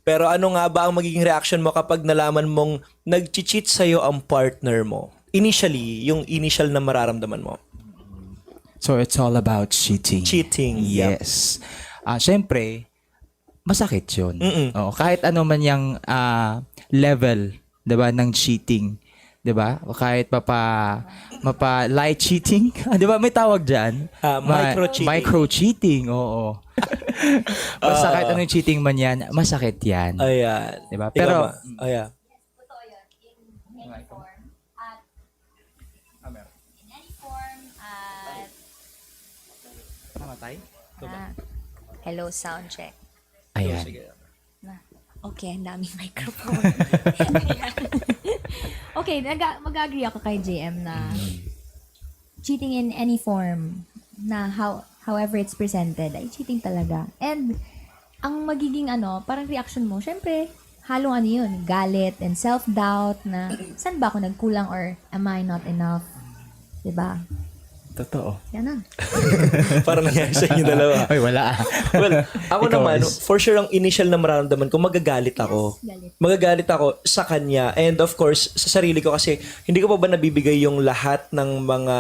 Pero ano nga ba ang magiging reaction mo kapag nalaman mong nag-cheat sa'yo ang partner mo? Initially, yung initial na mararamdaman mo. So it's all about cheating. Cheating. Yep. Yes. Syempre, masakit yun. Mm-mm. Oo, kahit ano man yung level, 'di ba, ng cheating, 'di ba? O kahit mapa light cheating, 'di ba? May tawag diyan. Micro-cheating. Micro-cheating, oo. Basta kahit anong cheating man yan, masakit yan. Ayan. 'Di ba? Ikaw Pero ba? Ayan. Totoo yun. In any form at in any form at namatay? hello sound check. Ayan. Okay, ang daming microphone. Okay, mag-agree ako kay JM na cheating in any form na however it's presented ay cheating talaga. And ang magiging parang reaction mo, syempre, halong yun, galit and self-doubt na saan ba ako nagkulang or am I not enough? Diba? Totoo. Yan na. Parang nangyari sa inyo dalawa. Ay, wala. Well, ako Ikaw naman, is- for sure ang initial na mararamdaman ko, magagalit ako. galit. Magagalit ako sa kanya. And of course, sa sarili ko kasi hindi ko pa ba nabibigay yung lahat ng mga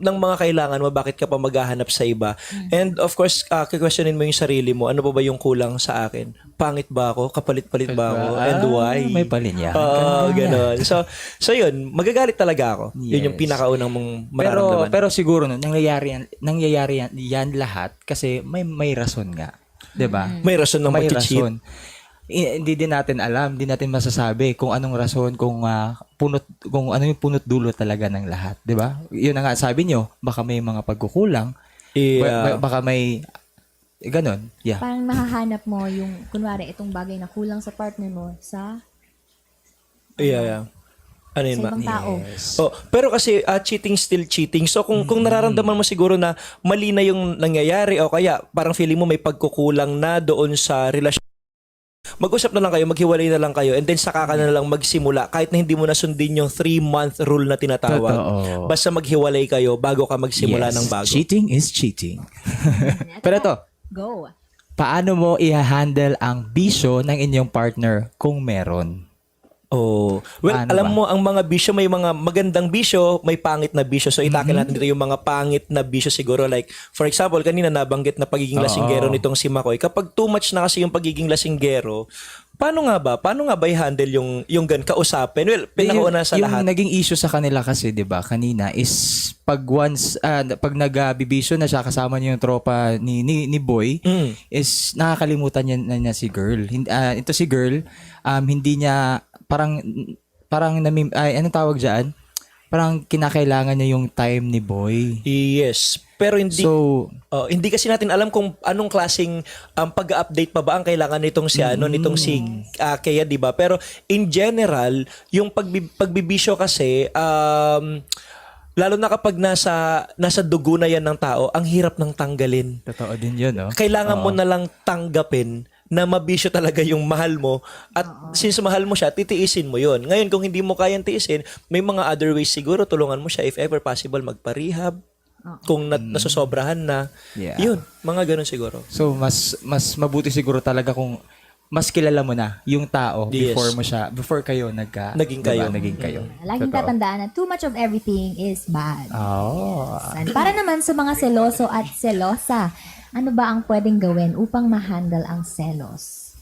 ng mga kailangan mo, bakit ka pa maghahanap sa iba. And of course, questionin mo yung sarili mo, ano pa ba yung kulang sa akin? Pangit ba ako? Kapalit-palit ba ako? And why? May palinya. Ganon. So yun, magagalit talaga ako. Yun yung Yes. pinakaunang mong mararamdaman. Pero siguro nangyayari yan lahat kasi may rason nga, 'di ba? May rason ng May mag-cheat. rason. Hindi din natin alam, hindi natin masasabi kung anong rason, kung ano yung punot dulo talaga ng lahat, 'di ba? 'Yun na nga sabi nyo, baka may mga pagkukulang, Yeah. baka may ganon. Yeah. Parang mahahanap mo yung, kunwari, itong bagay na kulang sa partner mo sa Yeah. Ano yun, sa ma? ibang tao. Oh, pero kasi cheating still cheating. So kung nararamdaman mo siguro na mali na yung nangyayari o kaya parang feeling mo may pagkukulang na doon sa relasyon, mag-usap na lang kayo, maghiwalay na lang kayo, and then saka ka na lang magsimula kahit na hindi mo na sundin yung 3-month rule na tinatawag. Totoo. Basta maghiwalay kayo bago ka magsimula Yes. ng bago. Cheating is cheating. Pero to, Go. paano mo i-handle ang bisyo ng inyong partner kung meron? Oh. Well, Paano alam ba? mo, ang mga bisyo, may mga magandang bisyo, may pangit na bisyo. So, itakil natin dito yung mga pangit na bisyo siguro. Like, for example, kanina nabanggit na pagiging lasinggero nitong si Makoy. Kapag too much na kasi yung pagiging lasinggero, paano nga ba? Paano nga ba i-handle yung gan kausapin? Well, pinakauna sa yung lahat. naging issue sa kanila kasi, 'di ba, kanina is pag once pag nagbibisyo na siya kasama niya yung tropa ni Boy, is nakakalimutan niya si girl. Ito si girl, hindi niya anong tawag diyan? Parang kinakailangan niya yung time ni Boy. Yes. Pero hindi hindi kasi natin alam kung anong klaseng pag-update pa ba ang kailangan nitong si Kea, 'di ba? Pero in general, yung pagbibisyo kasi lalo na kapag nasa dugo na yan ng tao, ang hirap ng tanggalin. Totoo din 'yun, no? Kailangan mo na lang tanggapin na mabisyo talaga yung mahal mo, at since mahal mo siya, titiisin mo yun. Ngayon, kung hindi mo kayang tiisin, may mga other ways siguro, tulungan mo siya if ever possible, magpa-rehab, kung nasosobrahan na. Yeah. Yun, mga ganun siguro. So mas mabuti siguro talaga kung mas kilala mo na yung tao Yes. before kayo Naging kayo. naging kayo. Laging Totoo. tatandaan na too much of everything is bad. Oh. And para naman sa mga seloso at selosa, ano ba ang pwedeng gawin upang ma-handle ang selos?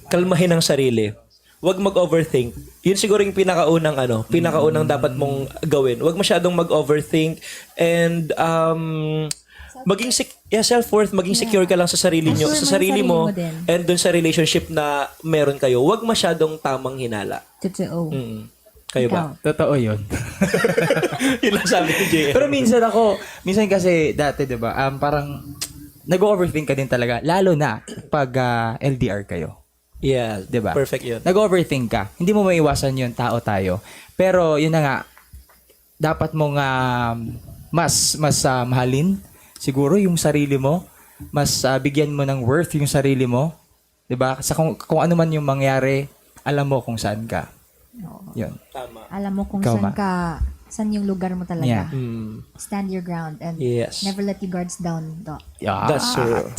Kalmahin ang sarili. Huwag mag-overthink. Yun siguro yung pinakaunang dapat mong gawin. Huwag masyadong mag-overthink, and self-worth, maging secure ka lang sa sarili nyo, Assure sa mo yung sarili mo, sarili mo din. and dun sa relationship na meron kayo. Huwag masyadong tamang hinala. Totoo. Kayo ba? Totoo 'yun. Yun lang sabi ni JM. Pero minsan kasi dati 'di ba, parang nag-overthink ka din talaga, lalo na pag LDR kayo. Yeah, 'Di ba? perfect yun. Nag-overthink ka. Hindi mo maiwasan 'yun, tao tayo. Pero 'yun na nga, dapat mong mas mahalin siguro yung sarili mo, mas bigyan mo ng worth yung sarili mo, 'di ba? Sa kung ano man yung mangyari, alam mo kung saan ka. Oo. 'Yun. Tama. Alam mo kung Ikaw, saan yung lugar mo talaga. Yeah. Mm, Stand your ground and yes. never let your guards down. Yeah. That's true.